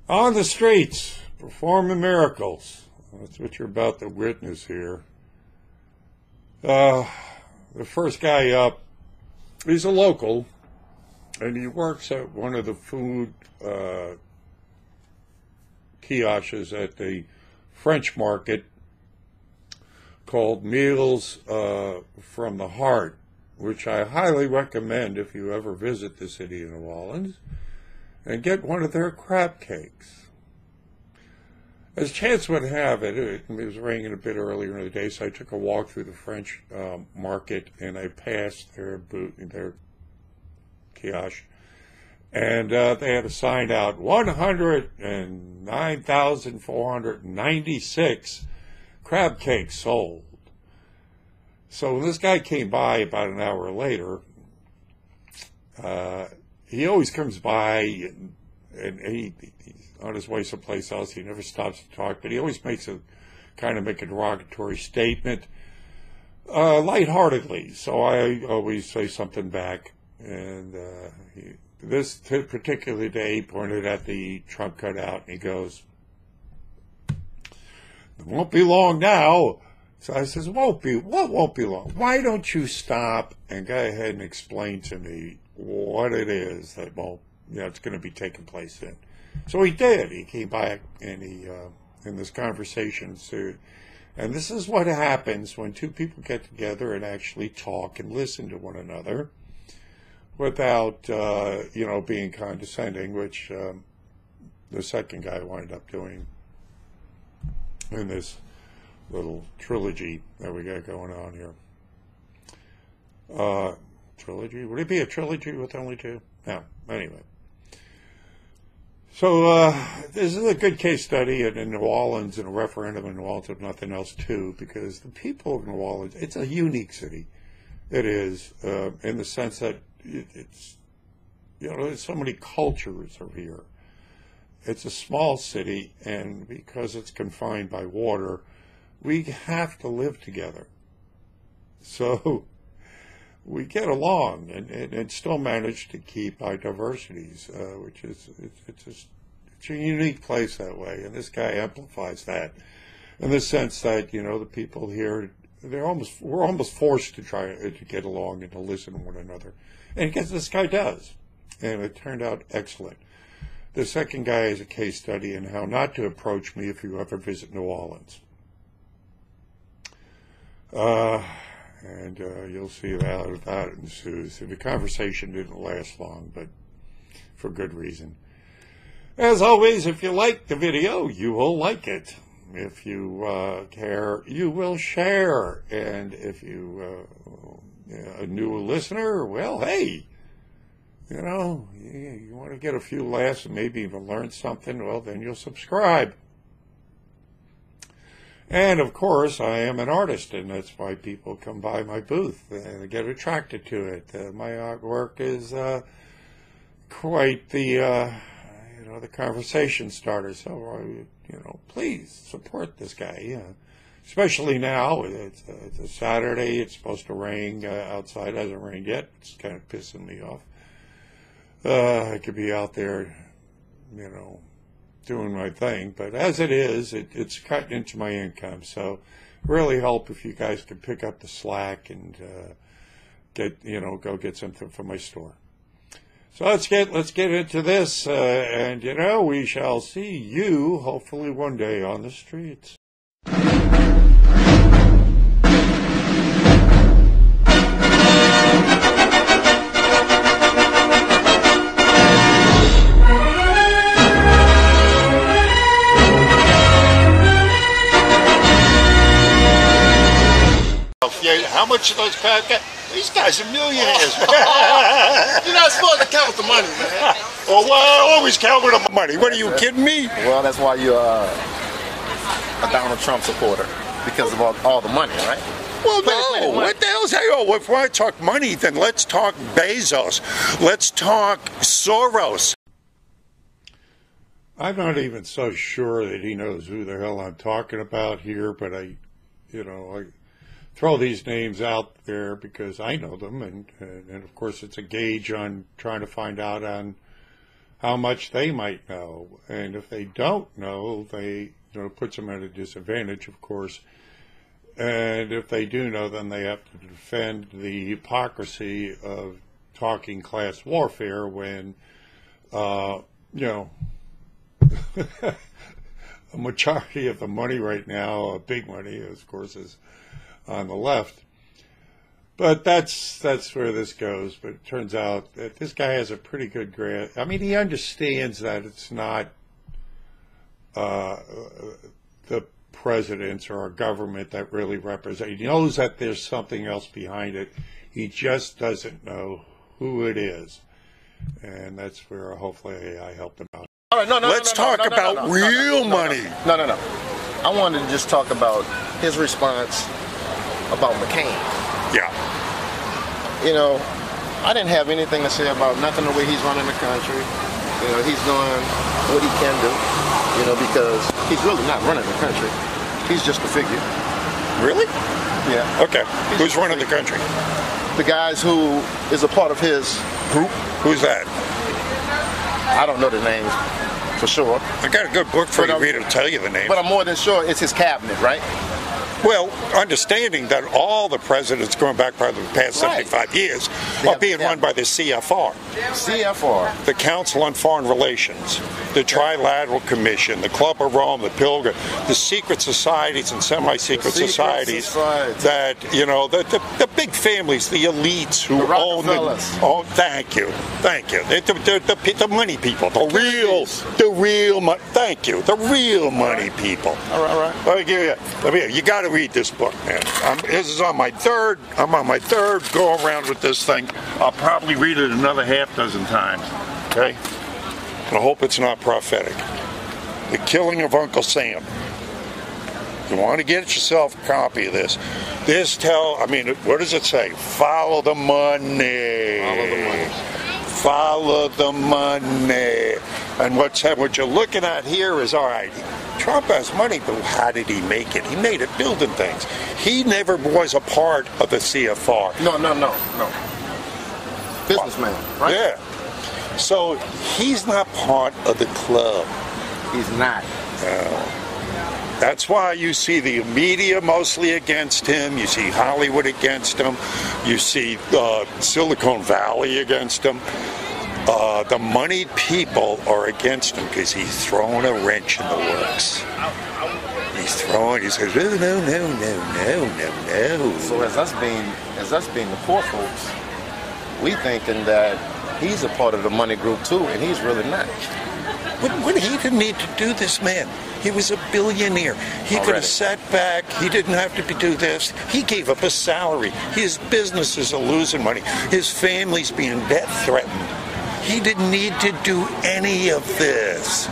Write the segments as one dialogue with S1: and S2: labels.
S1: On the streets, performing miracles. That's what you're about to witness here. The first guy up, he's a local, and he works at one of the food kiosks at the French market called Meals from the Heart, which I highly recommend if you ever visit the city of New Orleans, and get one of their crab cakes. As chance would have it, it was raining a bit earlier in the day, so I took a walk through the French market, and I passed their kiosk, and they had a sign out, 109,496 crab cakes sold. So when this guy came by about an hour later, he always comes by, and he's on his way someplace else. He never stops to talk, but he always makes a derogatory statement, lightheartedly. So I always say something back. And this particular day, he pointed at the Trump cutout, and he goes, "It won't be long now." So I says, what won't be long? Why don't you stop and go ahead and explain to me what it is that it's going to be taking place in. So he did. He came back, and he in this conversation ensued. And this is what happens when two people get together and actually talk and listen to one another without being condescending, which the second guy wound up doing in this little trilogy that we got going on here. Trilogy? Would it be a trilogy with only two? No. Anyway. So this is a good case study in New Orleans, and a referendum in New Orleans, if nothing else, too, because the people of New Orleans, it's a unique city. It is, in the sense that it's, there's so many cultures over here. It's a small city, and because it's confined by water, we have to live together. So we get along and still manage to keep our diversities, which is it's a unique place that way. And this guy amplifies that in the sense that the people here, we're almost forced to try to get along and to listen to one another, and this guy does, and it turned out excellent. The second guy is a case study in how not to approach me if you ever visit New Orleans. And you'll see that ensues. The conversation didn't last long, but for good reason. As always, if you like the video, you will like it. If you care, you will share. And if you a new listener, well, hey, you want to get a few laughs and maybe even learn something, well, then you'll subscribe. And, of course, I am an artist, and that's why people come by my booth and they get attracted to it. My artwork is quite the conversation starter. So, please support this guy. Especially now. It's a Saturday. It's supposed to rain outside. It hasn't rained yet. It's kind of pissing me off. I could be out there, doing my thing, but as it is, it's cutting into my income. So really help if you guys can pick up the slack and go get something from my store. So let's get into this, and we shall see you hopefully one day on the streets. How much are those crab cakes? These guys are millionaires.
S2: You're not supposed to count the money, man.
S1: Well, I always count with the money. What, are you kidding me?
S2: Well, that's why you're a Donald Trump supporter, because of all the money, right?
S1: Well, no. What the hell's that? Oh, if I talk money, then let's talk Bezos. Let's talk Soros. I'm not even so sure that he knows who the hell I'm talking about here, but I throw these names out there because I know them, and of course it's a gauge on trying to find out on how much they might know. And if they don't know, they puts them at a disadvantage, of course. And if they do know, then they have to defend the hypocrisy of talking class warfare when, a majority of the money right now, big money, of course, is on the left. But that's where this goes. But it turns out that this guy has a pretty good grasp. I mean, he understands that it's not the presidents or our government that really represent. He knows that there's something else behind it. He just doesn't know who it is. And that's where hopefully I helped him out.
S2: All right,
S1: Let's talk about real money.
S2: No. I wanted to just talk about his response about McCain.
S1: Yeah.
S2: I didn't have anything to say about nothing the way he's running the country. He's doing what he can do, because he's really not running the country. He's just a figure.
S1: Really?
S2: Yeah.
S1: Okay. Who's running the country?
S2: The guys who is a part of his group.
S1: Who's that?
S2: I don't know the names for sure.
S1: I got a good book for you to read. It'll tell you the names.
S2: But I'm more than sure it's his cabinet, right?
S1: Well, understanding that all the presidents going back by the past 75 years are being run by the CFR.
S2: CFR.
S1: The Council on Foreign Relations, the Trilateral Commission, the Club of Rome, the Pilgrim, the secret societies and semi-secret societies that, the big families, the elites who own thank you. The money people, the real money, thank you, the real money people.
S2: All right.
S1: Let me give you, you got to read this book, man. I'm on my third go around with this thing. I'll probably read it another half dozen times, okay? And I hope it's not prophetic. The Killing of Uncle Sam. You want to get yourself a copy of this. What does it say? Follow the money. Follow the money. And what you're looking at here is, all right, Trump has money, but how did he make it? He made it building things. He never was a part of the CFR.
S2: No. Businessman, right?
S1: Yeah. So he's not part of the club.
S2: He's not.
S1: That's why you see the media mostly against him. You see Hollywood against him. You see Silicon Valley against him. The moneyed people are against him because he's throwing a wrench in the works. He says, no.
S2: So as us being the poor folks, we thinking that he's a part of the money group too, and he's really not.
S1: What he didn't need to do this, man. He was a billionaire. He could have sat back. He didn't have to do this. He gave up his salary. His businesses are losing money. His family's being debt threatened. He didn't need to do any of this.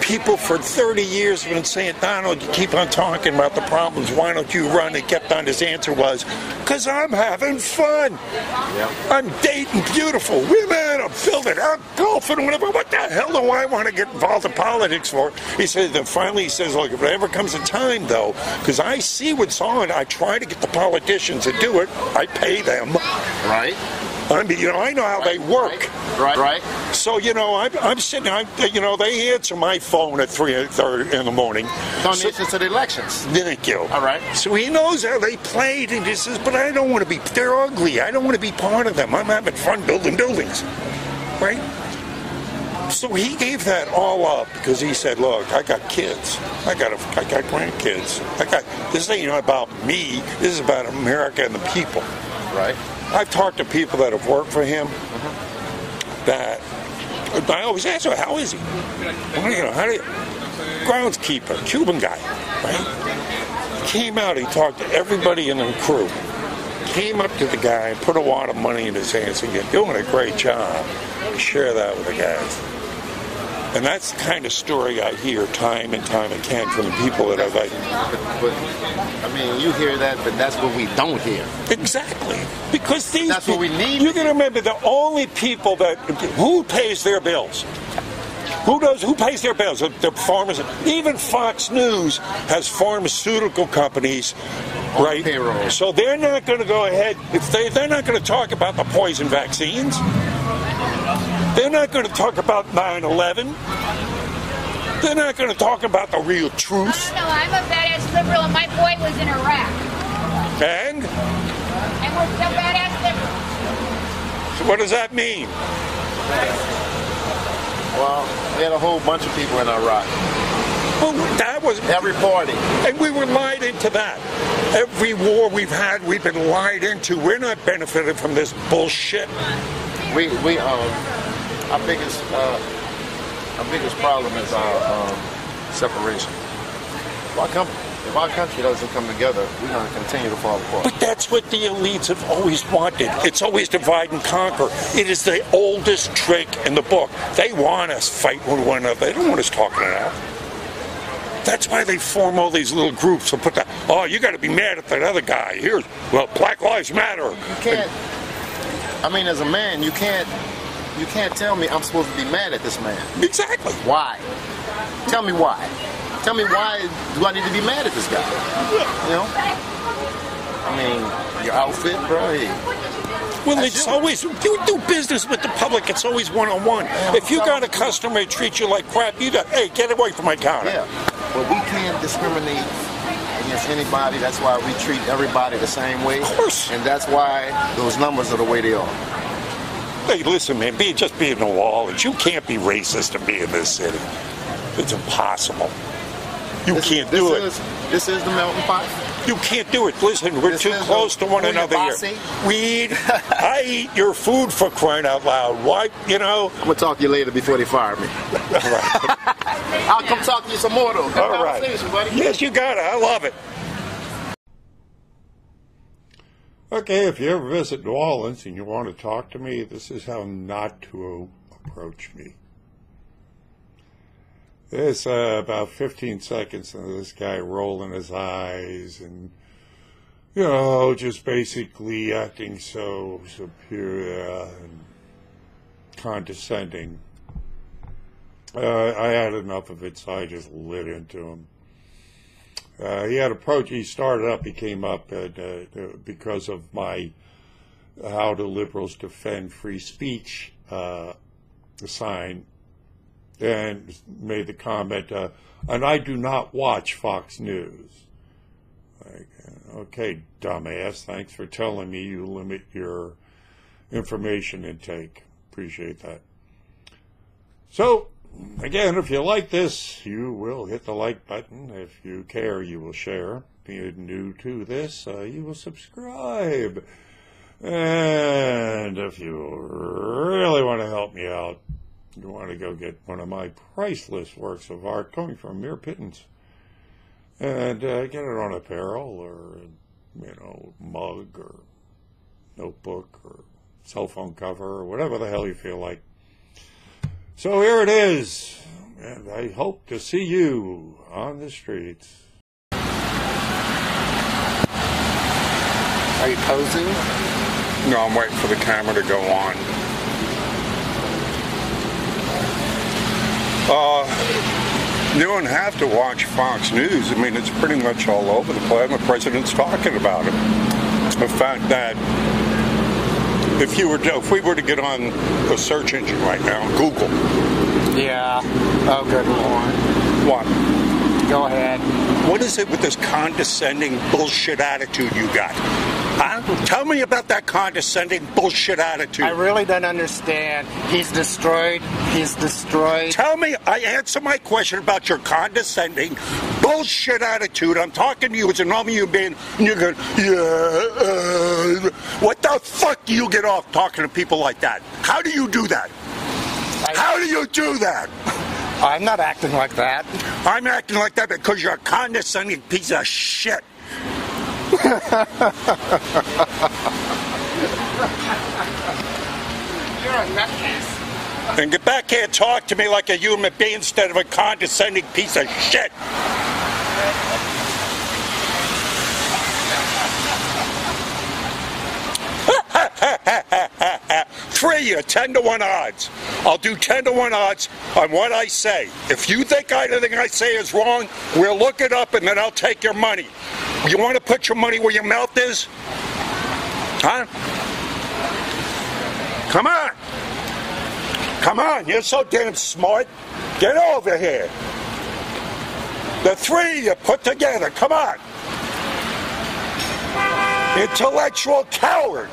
S1: People for 30 years have been saying, Donald, you keep on talking about the problems. Why don't you run? And kept on, his answer was, because I'm having fun. Yep. I'm dating beautiful women. I'm building out golfing, whatever. What the hell do I want to get involved in politics for? He said, then finally he says, look, if there ever comes a time, though, because I see what's on, I try to get the politicians to do it. I pay them.
S2: Right.
S1: I mean, I know how they work.
S2: Right.
S1: So, I'm sitting, they answer my phone at 3:30 in the morning.
S2: Donations to the elections.
S1: Thank you.
S2: All right.
S1: So he knows how they played, and he says, but I don't want to be, they're ugly. I don't want to be part of them. I'm having fun building buildings. Right? So he gave that all up because he said, look, I got kids. I got grandkids. This ain't about me. This is about America and the people.
S2: Right.
S1: I've talked to people that have worked for him that I always ask him, how is he? Groundskeeper, Cuban guy, right? Came out, he talked to everybody in the crew. Came up to the guy and put a wad of money in his hands and said, you're doing a great job. Share that with the guys. And that's the kind of story I hear time and time again from the people that I've...
S2: you hear that, but that's what we don't hear.
S1: Exactly. Because
S2: that's what we need.
S1: You got to remember, the only people who pays their bills? Who pays their bills? The farmers. Even Fox News has pharmaceutical companies, right?
S2: Payroll.
S1: So they're not going to go ahead, they're not going to talk about the poison vaccines. They're not going to talk about 9/11. They're not going to talk about the real truth.
S3: No, I'm a badass liberal, and my boy was in Iraq.
S1: And
S3: we're still badass liberals.
S1: so what does that mean?
S2: Well, we had a whole bunch of people in Iraq.
S1: Well, that was
S2: Every party.
S1: and we were lied into that. Every war we've had, we've been lied into. We're not benefiting from this bullshit.
S2: Our biggest problem is our separation. If our country doesn't come together, we're going to continue to fall apart.
S1: But that's what the elites have always wanted. It's always divide and conquer. It is the oldest trick in the book. They want us fight with one another. They don't want us talking it out. That's why they form all these little groups and put that, oh, you got to be mad at that other guy. Here's, well, Black Lives Matter.
S2: You can't, I mean, as a man, you can't tell me I'm supposed to be mad at this man.
S1: Exactly.
S2: Why? Tell me why. Tell me why do I need to be mad at this guy? You know? I mean, your outfit, bro.
S1: Well, it's always, you do business with the public, it's always one-on-one. If you got a customer who treats you like crap, you got, hey, get away from my counter.
S2: Yeah, but we can't discriminate against anybody. That's why we treat everybody the same way.
S1: Of course.
S2: And that's why those numbers are the way they are.
S1: Hey, listen, man, just being in New Orleans, you can't be racist and be in this city. It's impossible. You can't do it.
S2: This is the melting pot.
S1: You can't do it. Listen, we're too close to one another here. I eat your food for crying out loud. Why, you know?
S2: I'm going to talk to you later before they fire me.
S1: All right.
S2: I'll come talk to you some more, though.
S1: All right.
S2: Buddy.
S1: Yes, you got it. I love it. Okay, if you ever visit New Orleans and you want to talk to me, this is how not to approach me. There's about 15 seconds of this guy rolling his eyes and, you know, just basically acting so superior and condescending. I had enough of it, so I just lit into him. He started up, he came up because of my How Do Liberals Defend Free Speech sign, and made the comment, and I do not watch Fox News. Like, okay, dumbass, thanks for telling me you limit your information intake. Appreciate that. So, again, if you like this, you will hit the like button. If you care, you will share. If you're new to this, you will subscribe. And if you really want to help me out, you want to go get one of my priceless works of art coming from mere pittance, and get it on apparel or, you know, mug or notebook or cell phone cover or whatever the hell you feel like. So here it is, and I hope to see you on the streets.
S2: Are you posing?
S1: No, I'm waiting for the camera to go on. You don't have to watch Fox News. I mean, it's pretty much all over the place. The president's talking about it. The fact that if we were to get on a search engine right now, Google.
S4: Yeah. Oh, good Lord.
S1: What?
S4: Go ahead.
S1: What is it with this condescending bullshit attitude you got? Huh? Tell me about that condescending bullshit attitude.
S4: I really don't understand. He's destroyed. He's destroyed.
S1: Tell me, I answer my question about your condescending bullshit attitude. I'm talking to you as a normal human being, and you're going, yeah. What the fuck do you get off talking to people like that? How do you do that? How do you do that?
S4: I'm not acting like that.
S1: I'm acting like that because you're a condescending piece of shit.
S4: You're a nutcase.
S1: And get back here and talk to me like a human being instead of a condescending piece of shit. Three, 10-to-1 odds. I'll do 10-to-1 odds on what I say. If you think anything I say is wrong, we'll look it up and then I'll take your money. You want to put your money where your mouth is? Huh? Come on.
S5: Come on, you're so damn smart. Get over here. The three of you put together, come on. Intellectual coward.